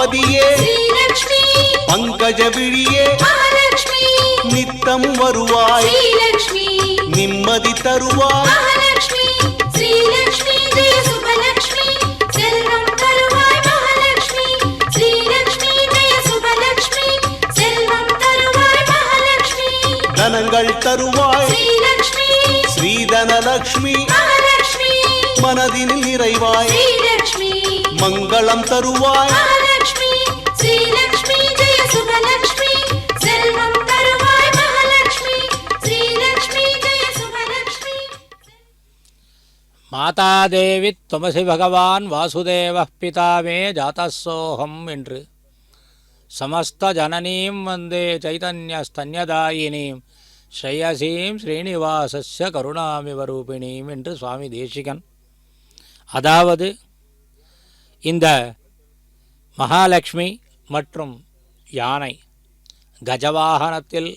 பத்மாவதியே பங்கஜ விழியே நித்தம் வருவாய் நிம்மதி தருவாய் தனங்கள் தருவாய் ஸ்ரீதனலக்ஷ்மி மனதினில் நிறைவாய் மங்களம் தருவாய் மாதாதேவி துமசி பகவான் வாசுதேவ பிதாமே ஜாதசோகம் என்று சமஸ்த ஜனனீம் வந்தே சைதன்யஸ்தன்யதாயினீம் ஸ்ரேயசீம் ஸ்ரீனிவாசஸ்ய கருணாமிவரூபிணீம் என்று சுவாமி தேசிகன். அதாவது இந்த மகாலட்சுமி மற்றும் யானை கஜவாகனத்தில்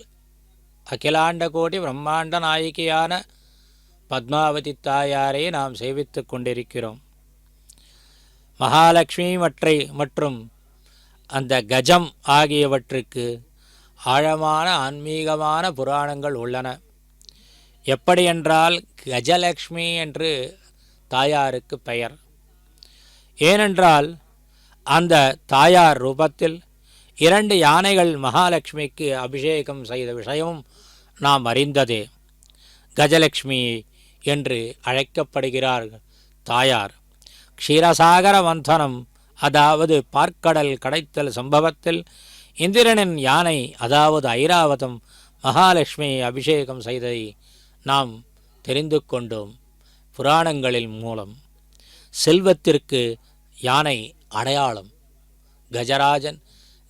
அகிலாண்ட கோடி பிரம்மாண்ட நாயகியான பத்மாவதி தாயாரை நாம் சேவித்து கொண்டிருக்கிறோம். மகாலட்சுமி மற்றும் அந்த கஜம் ஆகியவற்றுக்கு ஆழமான ஆன்மீகமான புராணங்கள் உள்ளன. எப்படியென்றால் கஜலக்ஷ்மி என்று தாயாருக்கு பெயர். ஏனென்றால் அந்த தாயார் ரூபத்தில் 2 யானைகள் மகாலட்சுமிக்கு அபிஷேகம் செய்த விஷயமும் நாம் அறிந்ததே. கஜலக்ஷ்மி என்று அழைக்கப்படுகிறார் தாயார். க்ஷீரசாகர மந்தனம், அதாவது பார்க்கடல் கடைத்தல் சம்பவத்தில் இந்திரனின் யானை அதாவது ஐராவதம் மகாலட்சுமியை அபிஷேகம் செய்ததை நாம் தெரிந்து கொண்டோம் புராணங்களின் மூலம். செல்வத்திற்கு யானை அடையாளம். கஜராஜன்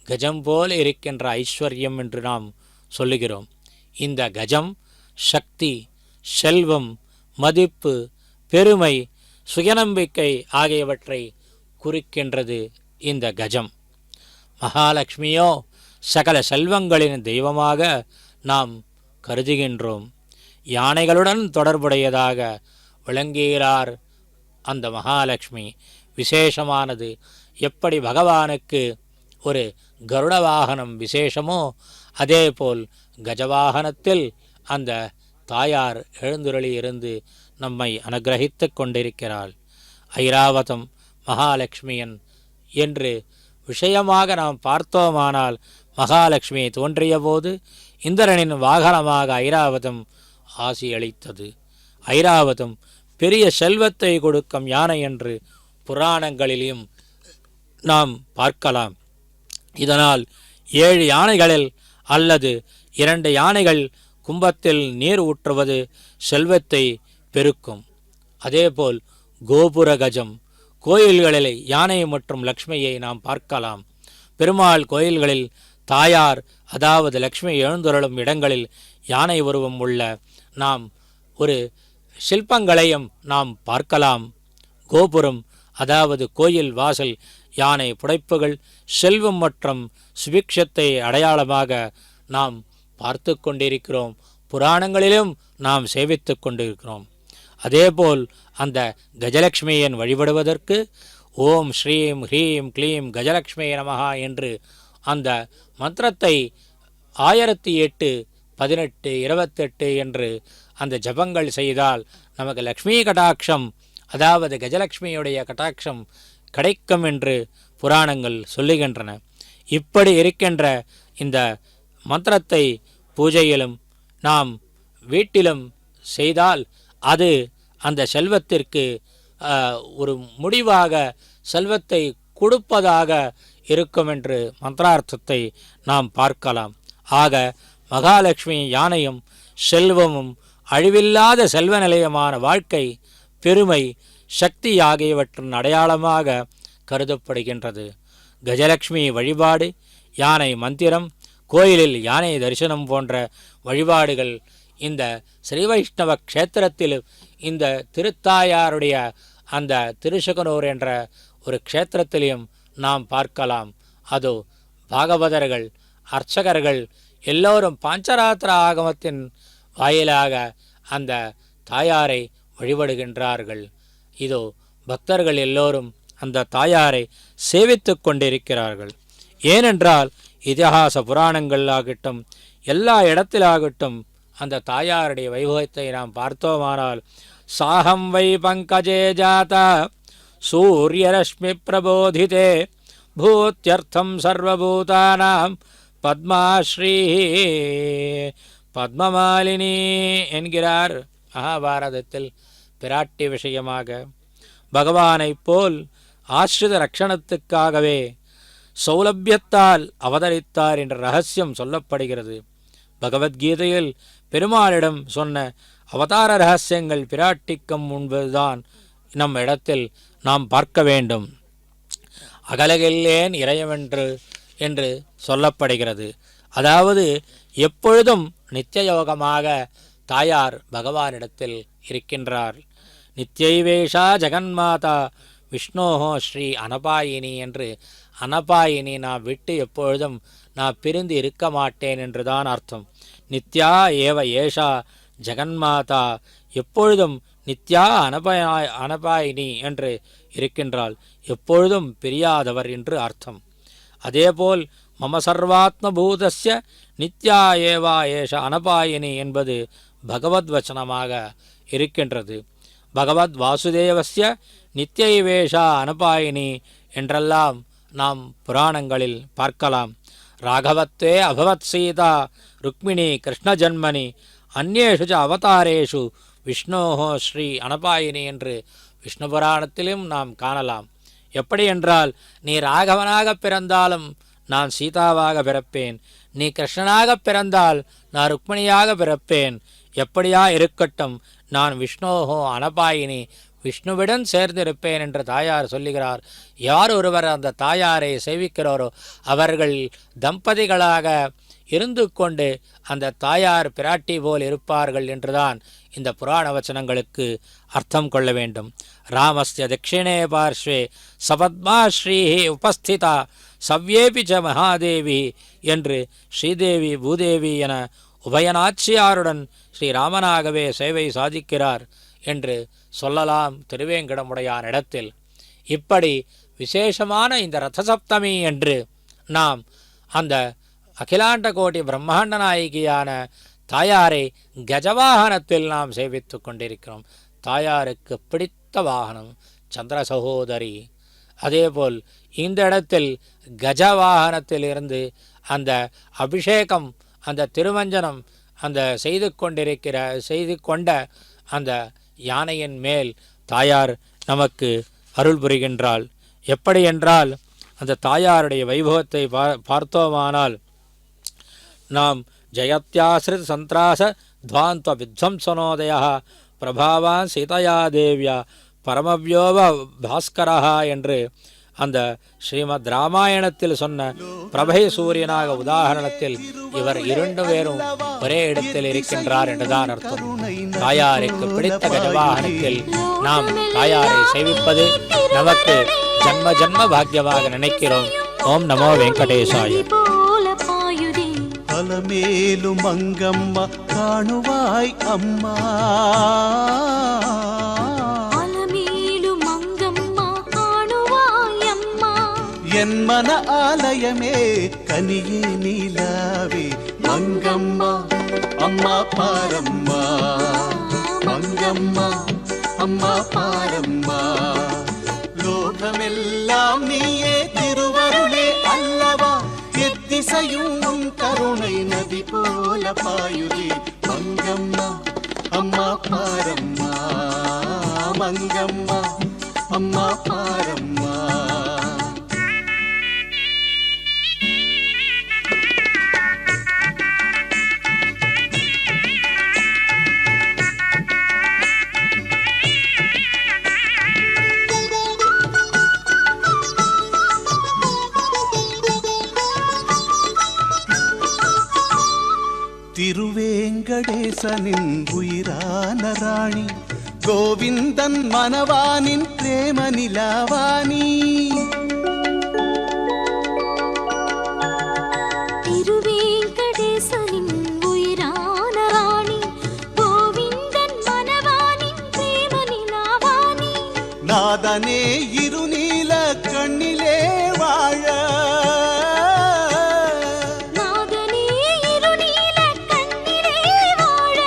கஜம் போல் இருக்கின்ற ஐஸ்வர்யம் என்று நாம் சொல்லுகிறோம். இந்த கஜம் சக்தி, செல்வம், மதிப்பு, பெருமை, சுயநம்பிக்கை ஆகியவற்றை குறிக்கின்றது இந்த கஜம். மகாலட்சுமியோ சகல செல்வங்களின் தெய்வமாக நாம் கருதுகின்றோம். யானைகளுடன் தொடர்புடையதாக விளங்குகிறார் அந்த மகாலட்சுமி. விசேஷமானது எப்படி பகவானுக்கு ஒரு கருட வாகனம் விசேஷமோ அதேபோல் கஜவாகனத்தில் அந்த தாயார் எழுந்துருளி இருந்து நம்மை அனுகிரகித்து கொண்டிருக்கிறாள். ஐராவதம் மகாலட்சுமியன் என்று விஷயமாக நாம் பார்த்தோமானால் மகாலட்சுமி தோன்றிய போது இந்திரனின் வாகனமாக ஐராவதம் ஆசி அளித்தது. ஐராவதம் பெரிய செல்வத்தை கொடுக்கும் யானை என்று புராணங்களிலும் நாம் பார்க்கலாம். இதனால் 7 யானைகளில் அல்லது 2 யானைகள் கும்பத்தில் நீர் ஊற்றுவது செல்வத்தை பெருக்கும். அதேபோல் கோபுர கஜம், கோயில்களில் யானை மற்றும் லக்ஷ்மியை நாம் பார்க்கலாம். பெருமாள் கோயில்களில் தாயார் அதாவது லக்ஷ்மி எழுந்துருளும் இடங்களில் யானை உருவம் உள்ள நாம் ஒரு சிற்பங்களையும் நாம் பார்க்கலாம். கோபுரம் அதாவது கோயில் வாசல் யானை புடைப்புகள் செல்வம் மற்றும் சுபிக்ஷத்தை அடையாளமாக நாம் பார்த்து கொண்டிருக்கிறோம். புராணங்களிலும் நாம் சேவித்து கொண்டிருக்கிறோம். அதேபோல் அந்த கஜலக்ஷ்மியன் வழிபடுவதற்கு ஓம் ஸ்ரீம் ஹ்ரீம் க்ளீம் கஜலக்ஷ்மி நமஹா என்று அந்த மந்திரத்தை 1008, 18, 28 என்று அந்த ஜபங்கள் செய்தால் நமக்கு லக்ஷ்மி கடாட்சம் அதாவது கஜலக்ஷ்மியுடைய கடாட்சம் கிடைக்கும் என்று புராணங்கள் சொல்லுகின்றன. இப்படி இருக்கின்ற இந்த மந்திரத்தை பூஜையிலும் நாம் வீட்டிலும் செய்தால் அது அந்த செல்வத்திற்கு ஒரு முடிவாக செல்வத்தை கொடுப்பதாக இருக்கும் என்று மந்திரார்த்தத்தை நாம் பார்க்கலாம். ஆக மகாலட்சுமி யானையும் செல்வமும் அழிவில்லாத செல்வ நிலையமான வாழ்க்கை, பெருமை, சக்தி ஆகியவற்றின் அடையாளமாக கருதப்படுகின்றது. கஜலட்சுமி வழிபாடு, யானை மந்திரம், கோயிலில் யானை தரிசனம் போன்ற வழிபாடுகள் இந்த ஸ்ரீ வைஷ்ணவ க்ஷேத்திரத்தில் இந்த திருத்தாயாருடைய அந்த திருசகனூர் என்ற ஒரு க்ஷேத்திரத்திலையும் நாம் பார்க்கலாம். அதோ பாகவதர்கள், அர்ச்சகர்கள் எல்லோரும் பாஞ்சராத்திர ஆகமத்தின் வாயிலாக அந்த தாயாரை வழிபடுகின்றார்கள். இதோ பக்தர்கள் எல்லோரும் அந்த தாயாரை சேவித்துக் கொண்டிருக்கிறார்கள். ஏனென்றால் இதிகாச புராணங்களாகட்டும் எல்லா இடத்திலாகட்டும் அந்த தாயாருடைய வைபவத்தை நாம் பார்த்தோமானால், சாகம் வை பங்கஜே ஜாதா சூரியரஷ்மி பிரபோதிதே பூத்யர்த்தம் சர்வபூதானாம் பத்மாஸ்ரீ பத்மமாலினி என்கிறார் மகாபாரதத்தில் பிராட்டி விஷயமாக. பகவானைப் போல் ஆசிரித ரட்சணத்துக்காகவே சௌலபியத்தால் அவதரித்தார் என்ற ரகசியம் சொல்லப்படுகிறது. பகவத்கீதையில் பெருமாளிடம் சொன்ன அவதார ரகசியங்கள் பிராட்டிக்கும் முன்பதுதான் நம் இடத்தில் நாம் பார்க்க வேண்டும். அகலகில்லேன் இறையவென்று என்று சொல்லப்படுகிறது. அதாவது எப்பொழுதும் நித்தியயோகமாக தாயார் பகவானிடத்தில் இருக்கின்றார். நித்யைவேஷா ஜெகன்மாதா விஷ்ணோஹோ ஸ்ரீ அனபாயினி என்று, அனபாயினி நான் விட்டு எப்பொழுதும் நான் பிரிந்து இருக்க மாட்டேன் என்றுதான் அர்த்தம். நித்யா ஏவ ஏஷா ஜெகன்மாதா, எப்பொழுதும் நித்யா அனபாயினி என்று இருக்கின்றாள், எப்பொழுதும் பிரியாதவர் என்று அர்த்தம். அதேபோல் மம சர்வாத்ம பூதஸ்ய நித்யா ஏவா ஏஷ அனபாயினி என்பது பகவத் வச்சனமாக இருக்கின்றது. பகவத் வாசுதேவஸ்ய நித்யைவேஷா அனபாயினி என்றெல்லாம் நாம் புராணங்களில் பார்க்கலாம். ராகவத்வே அபவத் சீதா ருக்மிணி கிருஷ்ண ஜன்மனி அந்நேஷு ச அவதாரேஷு விஷ்ணோஹோ ஸ்ரீ அனபாயினி என்று விஷ்ணு புராணத்திலும் நாம் காணலாம். எப்படி என்றால், நீ ராகவனாக பிறந்தாலும் நான் சீதாவாக பிறப்பேன், நீ கிருஷ்ணனாக பிறந்தால் நான் ருக்மிணியாக பிறப்பேன், எப்படியா இருக்கட்டும் நான் விஷ்ணோஹோ அனபாயினி விஷ்ணுவுடன் சேர்ந்திருப்பேன் என்று தாயார் சொல்லுகிறார். யார் ஒருவர் அந்த தாயாரை சேவிக்கிறாரோ அவர்கள் தம்பதிகளாக இருந்து கொண்டு அந்த தாயார் பிராட்டி போல் இருப்பார்கள் என்றுதான் இந்த புராண வச்சனங்களுக்கு அர்த்தம் கொள்ள வேண்டும். ராமஸ்ய தட்சிணே பார்ஸ்வே சபத்மா ஸ்ரீஹி உபஸ்திதா சவ்யேபி ச மகாதேவி என்று ஸ்ரீதேவி பூதேவி என உபயநாச்சியாருடன் ஸ்ரீராமனாகவே சேவை சாதிக்கிறார் என்று சொல்லலாம் திருவேங்கடமுடையான் இடத்தில். இப்படி விசேஷமான இந்த ரதசப்தமி என்று நாம் அந்த அகிலாண்ட கோடி பிரம்மாண்ட நாயகியான தாயாரை கஜவாகனத்தில் நாம் சேவித்து கொண்டிருக்கிறோம். தாயாருக்கு பிடித்த வாகனம் சந்திர சகோதரி. அதேபோல் இந்த இடத்தில் கஜவாகனத்தில் இருந்து அந்த அபிஷேகம், அந்த திருமஞ்சனம், அந்த செய்து கொண்ட அந்த யானையின் மேல் தாயார் நமக்கு அருள் புரிகின்றாள். எப்படி என்றால், அந்த தாயாருடைய வைபவத்தை பார்த்தோமானால், நாம் ஜெயத்யாசிரித் சந்திராச துவாந்த வித்வம்சனோதய பிரபாவான் சீதையா தேவியா பரமவ்யோப பாஸ்கரா என்று அந்த ஸ்ரீமத் ராமாயணத்தில் சொன்ன பிரபை சூரியனாக உதாரணத்தில் இவர் இரண்டு பேரும் ஒரே இடத்தில் இருக்கின்றார் என்றுதான் அர்த்தம். தாயாருக்கு பிடித்த கஜவாகனத்தில் நாம் தாயாரை சேவிப்பது நமக்கு ஜன்ம ஜன்ம பாக்கியமாக நினைக்கிறோம். ஓம் நமோ வெங்கடேசாய. அலமேலு மங்கம்மா காணுவாய் அம்மா, அலமேலு மங்கம்மா காணுவாய் அம்மா, என் மன ஆலயமே கனியே நீலாவே மங்கம்மா அம்மா பாரம்மா, மங்கம்மா அம்மா பாரம்மா. லோகமெல்லாம் நீயே திருவருளே அல்லவா, எத்திசையும் கருணை நதி போல பாயுதே மங்கம்மா அம்மா பாரம்மா, மங்கம்மா அம்மா பாரம்மா. திருவேங்கடேசனின் உயிரான ராணி, கோவிந்தன் மனவானின் பிரேம நிலாவாணி. திருவேங்கடேசனின் உயிரான ராணி, கோவிந்தன் மனவானின் பிரேம நிலாவாணி. நாதனே இருநீல கண்ணிலே வாழ நாதனே இருநீல கண்ணிலே வாழ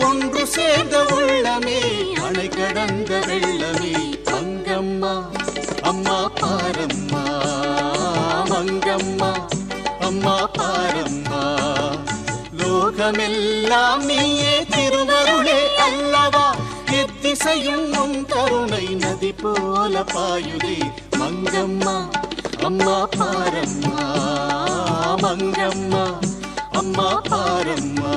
ஒன்று சேர்ந்த உள்ளமே அணை கடந்த வெள்ளமே மங்கம்மா அம்மா பாரம்மா மங்கம்மா அம்மா பாரம்மா லோகமெல்லாம் நீயே திருவருளே அல்லவா எத்திசையும் உன் கருணை நதி போல பாயுதே மங்கம்மா அம்மா பாரம்மா மங்கம்மா அம்மா பாரம்மா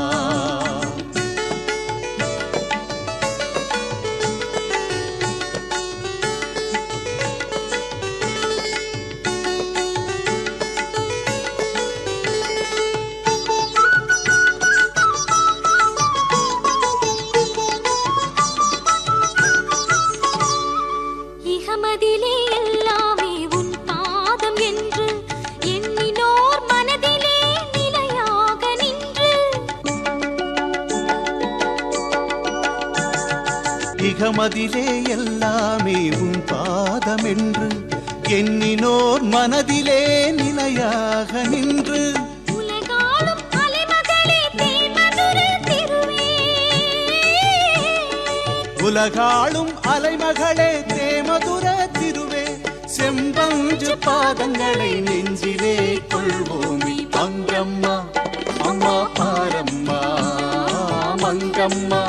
இகமதிலே எல்லாமே உன் பாதம் என்று எண்ணினோர் மனதிலே நிலையாக நின்று இகமதிலே எல்லாமே உன் பாதமென்று எண்ணினோர் மனதிலே நிலையாக நின்று உலகாளும் அலைமகளே தேமதுர திருவே உலகாளும் அலைமகளே தேமதுர திருவே செம்பஞ்சு பாதங்களை நெஞ்சிலே கொள்வோமே மங்கம்மா அம்மா பாரம்மா மங்கம்மா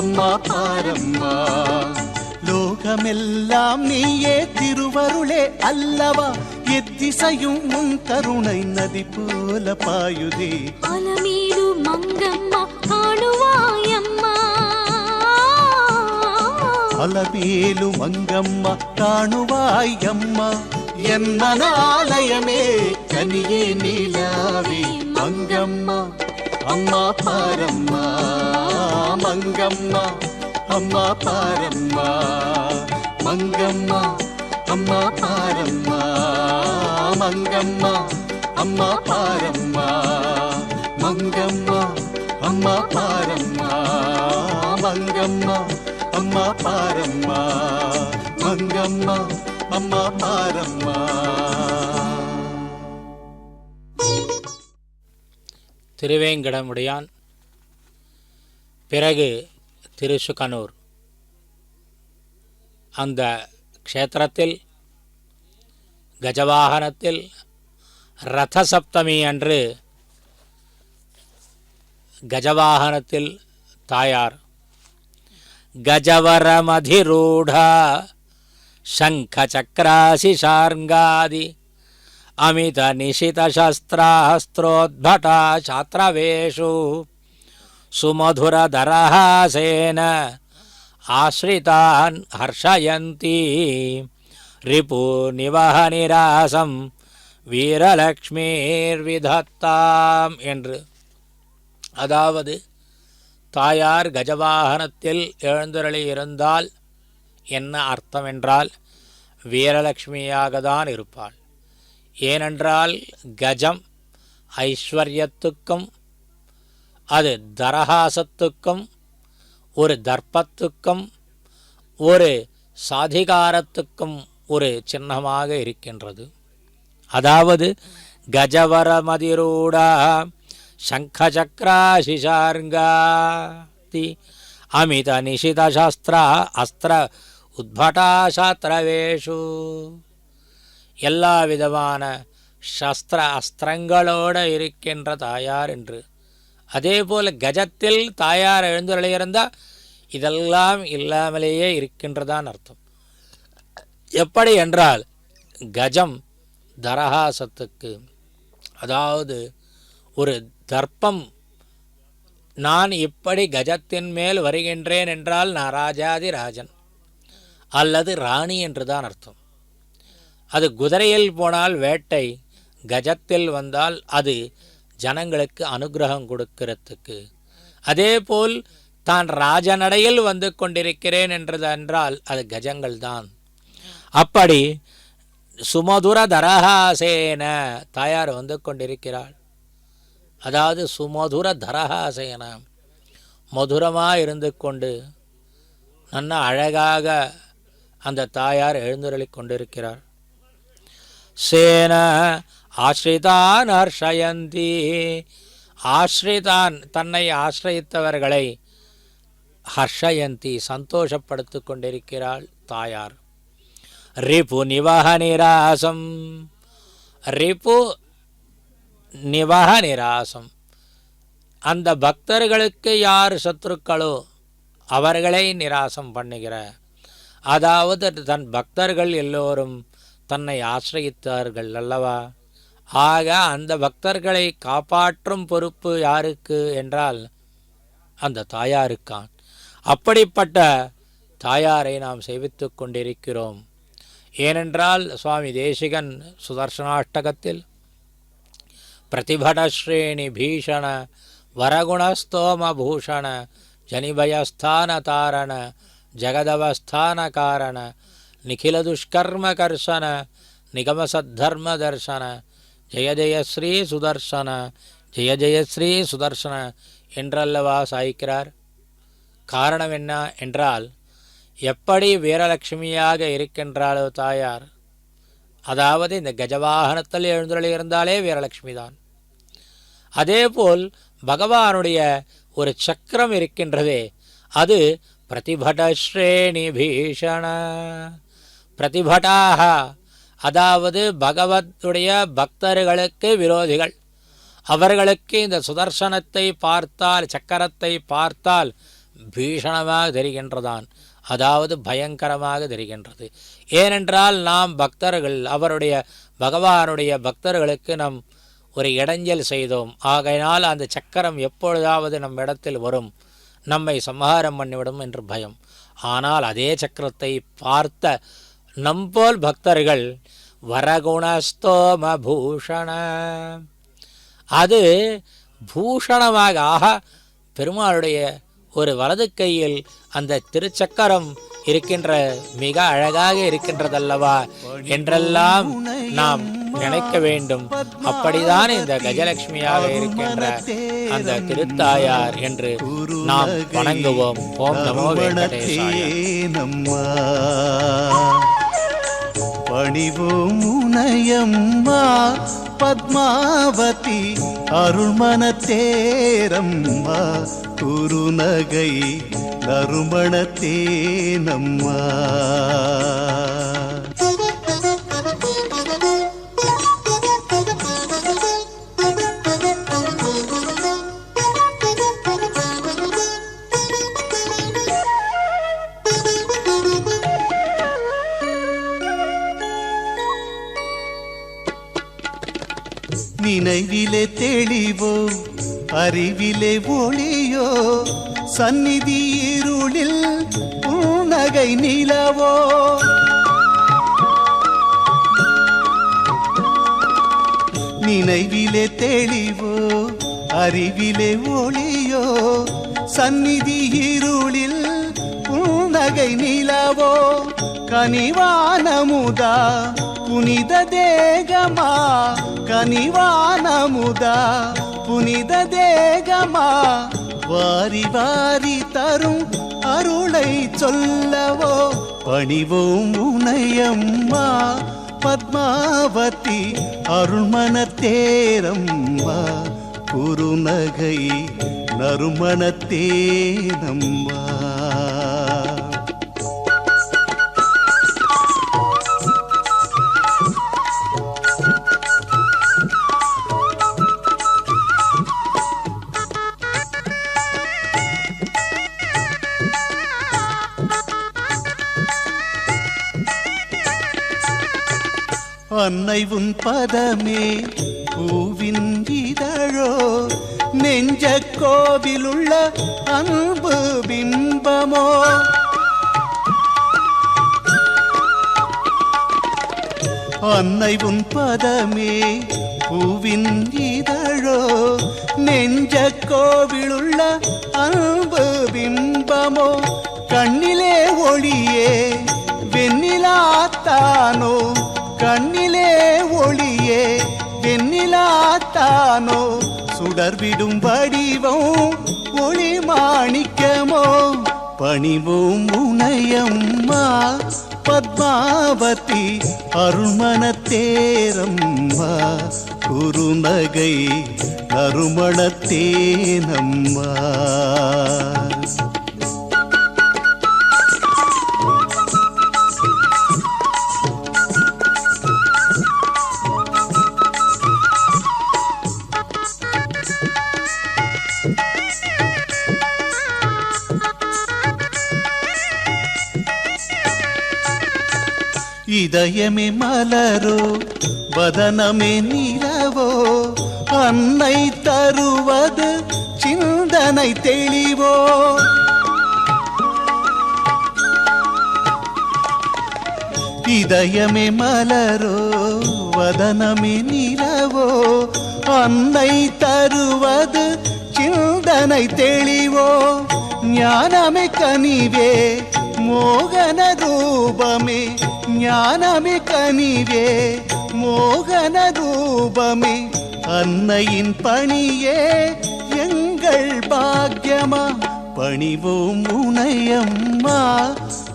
அம்மா பாரம்மா லோகமெல்லாம் நீயே திருவருளே அல்லவா எத்திசையும் உன் கருணை நதி போல பாயுதே அலமேலு மங்கம்மா காணுவாயம்மா அலமேலு மங்கம்மா காணுவாயம்மா என் மனாலயமே கனியே நீலாவே மங்கம்மா அம்மா பாரம்மா மங்கம்மா அம்மா பாரம்மா மங்கம்மா அம்மா பாரம்மா மங்கம்மா அம்மா பாரம்மா மங்கம்மா அம்மா பாரம்மா மங்கம்மா அம்மா பாரம்மா மங்கம்மா அம்மா பாரம்மா திருவேங்கடமுடையான் பிறகு திருசுகனூர் அந்த க்ஷேத்திரத்தில் கஜவாகனத்தில் ரத சப்தமி அன்று கஜவாகனத்தில் தாயார் கஜவரமதிரூடா சங்கசக்ராசிஷார்ங்காதி அமித நிஷித சஸ்திராஸ்திரோத்பட்டா சாத்ரவேஷு சுமதுரதரஹாசேன ஆஸ்ரிதான் ஹர்ஷயந்தி ரிபு நிவஹனிராசம் வீரலக்ஷ்மீர்விதத்தாம் என்று. அதாவது தாயார் கஜவாகனத்தில் எழுந்தருளி இருந்தால் என்ன அர்த்தம் என்றால் வீரலக்ஷ்மியாக தான் இருப்பாள். ஏனென்றால் கஜம் ஐஸ்வர்யத்துக்கும் அது தரஹாசத்துக்கும் ஒரு தர்ப்பத்துக்கும் ஒரு சாதிகாரத்துக்கும் ஒரு சின்னமாக இருக்கின்றது. அதாவது கஜவரமதிரூடா சங்கசக்ராசிஷார்ங்காதி அமித நிஷித சாஸ்திர அஸ்திர உத்பட்டா சாத்திரவேஷு எல்லா விதமான சஸ்திர அஸ்திரங்களோடு இருக்கின்ற தாயார் என்று. அதே போல் கஜத்தில் தாயார் எழுந்தருளியிருந்தால் இதெல்லாம் இல்லாமலேயே இருக்கின்றதான் அர்த்தம். எப்படி என்றால் கஜம் தரஹாசத்துக்கு, அதாவது ஒரு தர்ப்பம், நான் இப்படி கஜத்தின் மேல் வருகின்றேன் என்றால் நான் ராஜாதி ராஜன் அல்லது ராணி என்றுதான் அர்த்தம். அது குதிரையில் போனால் வேட்டை, கஜத்தில் வந்தால் அது ஜனங்களுக்கு அனுகிரகம் கொடுக்கிறதுக்கு. அதேபோல் தான் ராஜநடையில் வந்து கொண்டிருக்கிறேன் என்றால் அது கஜங்கள் தான். அப்படி சுமதுர தரஹாசேன தாயார் வந்து கொண்டிருக்கிறாள். அதாவது சுமதுர தரஹாசேன மதுரமாக இருந்து கொண்டு நல்ல அழகாக அந்த தாயார் எழுந்தருளி கொண்டிருக்கிறார். சேன ஆஸ்ரிதான் ஹர்ஷயந்தி. ஆஸ்ரிதான் தன்னை ஆசிரியத்தவர்களை ஹர்ஷயந்தி சந்தோஷப்படுத்தி கொண்டிருக்கிறாள் தாயார். ரிபு நிவஹ நிராசம். ரிபு நிவஹ நிராசம். அந்த பக்தர்களுக்கு யார் சத்துருக்களோ அவர்களை நிராசம் பண்ணுகிற, அதாவது தன் பக்தர்கள் எல்லோரும் தன்னை ஆசிரியித்தார்கள் அல்லவா, ஆக அந்த பக்தர்களை காப்பாற்றும் பொறுப்பு யாருக்கு என்றால் அந்த தாயாருக்கான். அப்படிப்பட்ட தாயாரை நாம் சேவித்து கொண்டிருக்கிறோம். ஏனென்றால் சுவாமி தேசிகன் சுதர்சனாஷ்டகத்தில் பிரதிபடஸ்ரேணி பீஷண வரகுணஸ்தோம பூஷண ஜனிபயஸ்தான தாரண ஜகதவஸ்தான காரண நிகில துஷ்கர்ம கர்ஷன நிகமசத்தர்ம தர்சன ஜெய ஜெய ஸ்ரீ சுதர்சன ஜெய ஜெய ஸ்ரீ சுதர்சன என்றல்லவா சாய்க்கிறார். காரணம் என்ன என்றால், எப்படி வீரலட்சுமியாக இருக்கின்றாளோ தாயார், அதாவது இந்த கஜவாகனத்தில் எழுந்துள்ளி இருந்தாலே வீரலட்சுமி தான். அதேபோல் பகவானுடைய ஒரு சக்கரம் இருக்கின்றதே, அது பிரதிபடஸ்ரேணி பீஷண. பிரதிபடாக அதாவது பகவத்துடைய பக்தர்களுக்கு விரோதிகள், அவர்களுக்கு இந்த சுதர்சனத்தை பார்த்தால், சக்கரத்தை பார்த்தால் பீஷணமாக தெரிகின்றதான், அதாவது பயங்கரமாக தெரிகின்றது. ஏனென்றால் நாம் பக்தர்கள், அவருடைய பகவானுடைய பக்தர்களுக்கு நம் ஒரு இடைஞ்சல் செய்தோம். ஆகையினால் அந்த சக்கரம் எப்பொழுதாவது நம் இடத்தில் வரும், நம்மை சம்ஹாரம் பண்ணிவிடும் என்று பயம். ஆனால் அதே சக்கரத்தை பார்த்த நம்போல் பக்தர்கள் வரகுணஸ்தோம பூஷண, அது பூஷணமாக, ஆக பெருமாளுடைய ஒரு வலது கையில் அந்த திருச்சக்கரம் இருக்கின்ற, மிக அழகாக இருக்கின்றதல்லவா என்றெல்லாம் நாம் நினைக்க வேண்டும். அப்படிதான் இந்த கஜலட்சுமியாக இருக்கின்ற அந்த திருத்தாயார் என்று நாம் வணங்குவோம். ஓம் நமோ வெங்கடேசாய. பணிவோம் உனையம்மா பத்மாவதி அருள்மனத்தேரம்மா குருநகை நறுமணத்தேனம்மா. நினைவிலே தெளிவோ அறிவிலே ஒளியோ சந்நிதி இருளில் உன்னகை நிலவோ. நினைவிலே தெளிவோ அறிவிலே ஒளியோ சந்நிதி இருளில் உன்னகை நிலவோ. கனிவானமுதா புனித தேகமா, கனிவானமுதா புனித தேகமா, வாரி வாரி தரும் அருளை சொல்லவோ. பணிவோம் உனையம்மா பத்மாவதி அருள்மனத்தேரம்மா குருநகை நறுமணத்தேனம்மா. அன்னை உன் பதமே பூவின் இதழோ, நெஞ்ச கோவிலுள்ள அன்பு பிம்பமோ. அன்னை உன் பதமே பூவின் இதழோ, நெஞ்ச கோவிலுள்ள அன்பு பிம்பமோ. கண்ணிலே ஒளியே வெண்ணிலாத்தானோ, கண்ணிலே ஒளியே வெண்ணிலாத்தானோ. சுடர்விடும் வடிவம் ஒளி மாணிக்கமோ. பணிவோம் உனையம்மா பத்மாவதி அருள்மணத்தேரம்மா குறுநகை நறுமணத்தேனம்மா. இதயமே மலரோ வதனமே நிலவோ அன்னை தருவது சிந்தனை தெளிவோ. இதயமே மலரோ வதனமே நிலவோ அன்னை தருவது சிந்தனை தெளிவோ. ஞானமே கனிவே மோகன ரூபமே ஞானமே கனிவே மோகன ரூபமே. அன்னையின் பணியே எங்கள் பாக்யமா பணிவோம் உனையம்மா.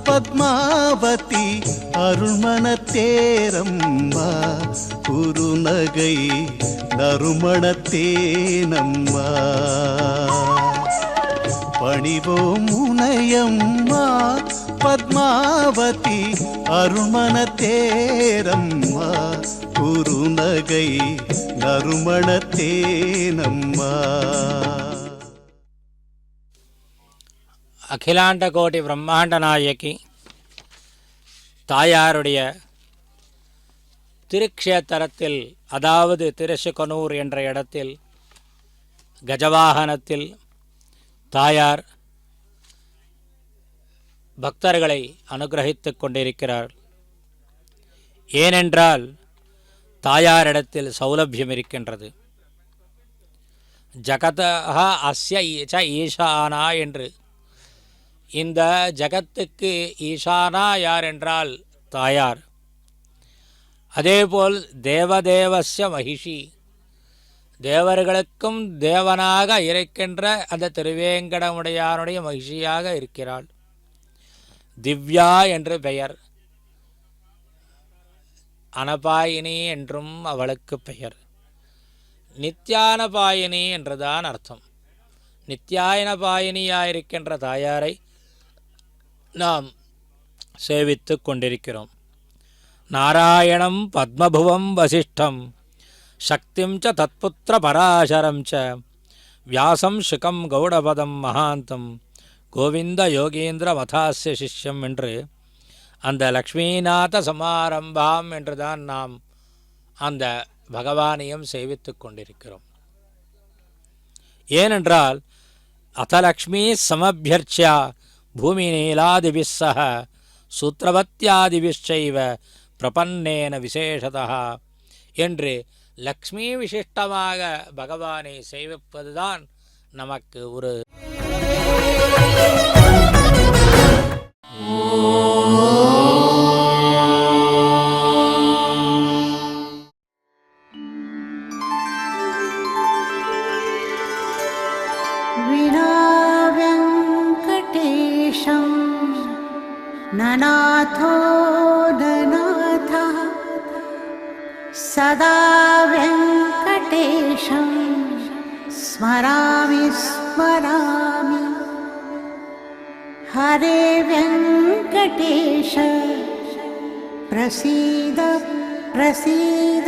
பத்மாவதி அருள்மணத்தேரம்மா குறுநகை நறுமணத்தேனம்மா. பணிவோம் உனையம்மா பத்மாவதி அருள்மணத்தேரம்மா குறுநகை நறுமணத்தேனம்மா. அகிலாண்ட கோடி பிரம்மாண்ட நாயகி தாயாருடைய திருக்ஷேத்திரத்தில், அதாவது திருசுகனூர் என்ற இடத்தில் கஜவாகனத்தில் தாயார் பக்தர்களை அனுகிரகித்து கொண்டிருக்கிறார். ஏனென்றால் தாயாரிடத்தில் சௌலபியம் இருக்கின்றது. ஜகதஹ அஸ்ய ச ஈசானா என்று, இந்த ஜகத்துக்கு ஈசானா யார் என்றால் தாயார். அதேபோல் தேவதேவஸ்ய மகிஷி, தேவர்களுக்கும் தேவனாக இருக்கின்ற அந்த திருவேங்கடமுடையானுடைய மகிஷியாக இருக்கிறாள். திவ்யா என்று பெயர், அனபாயினி என்றும் அவளுக்கு பெயர். நித்யானபாயினி என்றுதான் அர்த்தம். நித்யாயனபாயினியாயிருக்கின்ற தாயாரை நாம் சேவித்து கொண்டிருக்கிறோம். நாராயணம் பத்மபுவம் வசிஷ்டம் சக்திம் ச தத்புத்திர பராசரம் ச வியாசம் சுகம் கௌடபதம் மகாந்தம் கோவிந்த யோகீந்திர மதாஸ்ய சிஷ்யம் என்று அந்த லக்ஷ்மீநாத சமாரம்பாம் என்றுதான் நாம் அந்த பகவானையும் சேவித்து கொண்டிருக்கிறோம். ஏனென்றால் அத்தலக்ஷ்மீ சமபியர்ச்சியா பூமி நீலாதிபிஸ்ஸக சூத்திரவத்யாதிபிஷ்சைவ பிரபன்னேன விசேஷதா என்று லக்ஷ்மி விசிஷ்டமாக பகவானை சேவிப்பதுதான் நமக்கு ஒரு विनाव्यङ्कटेशं ननाथो ननाथः सदा व्यङ्कटेशं स्मरामि स्मरामि. हरे व्यङ्कटेश प्रसीद प्रसीद.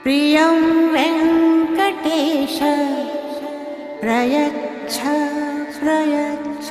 प्रियं वेङ्कटेश प्रयच्छ प्रयच्छ.